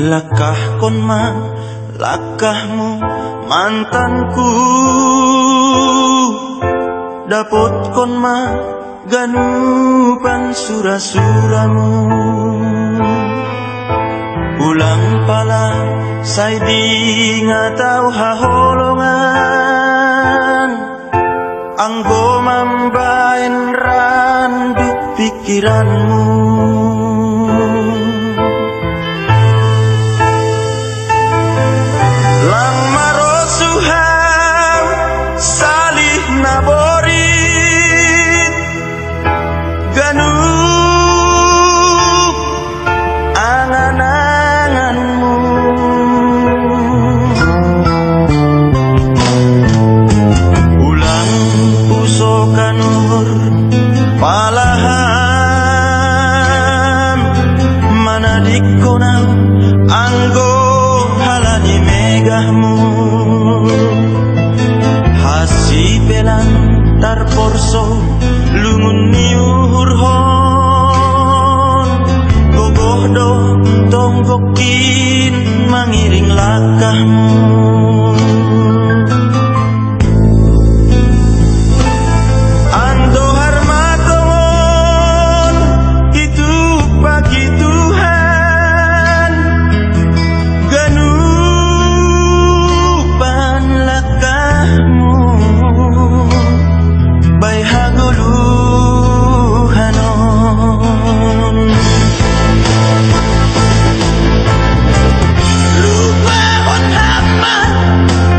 Lakah kon ma, lakahmu mantanku. Dapot kon ma, ganupan sura-suramu. Ulang pala, say di nga tau haholongan. Ang gomambain randuk pikiranmu. Lang marosuham salih naborit ganuk angan-anganmu. Ulang pusokanur palaham manadik konang anggo halani megahmu. Hasipelan tarporso lungun niuhurhon. Gogohdo tonggokin mangiring lakahmu. Ando harmatongon itu pagi Tuhan. Ganupan lakahmu bay haguluhanon. Lubahon haman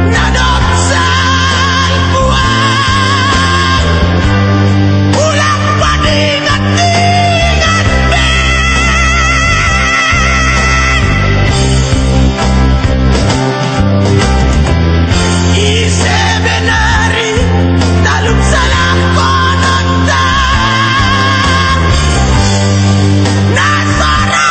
nadopsan buang. Ulang padingat-ingat ise benari taluk salah konontan. Nasarang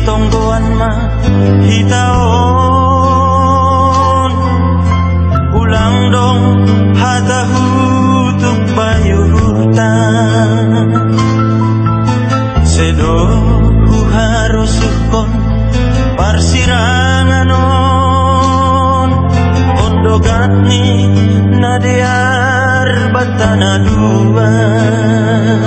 tonggoan ma hitaon. Ulang dong hatahutuk bayurutan. Sedo huharusukon parsiranganon. Ondogatni nadear batana duan.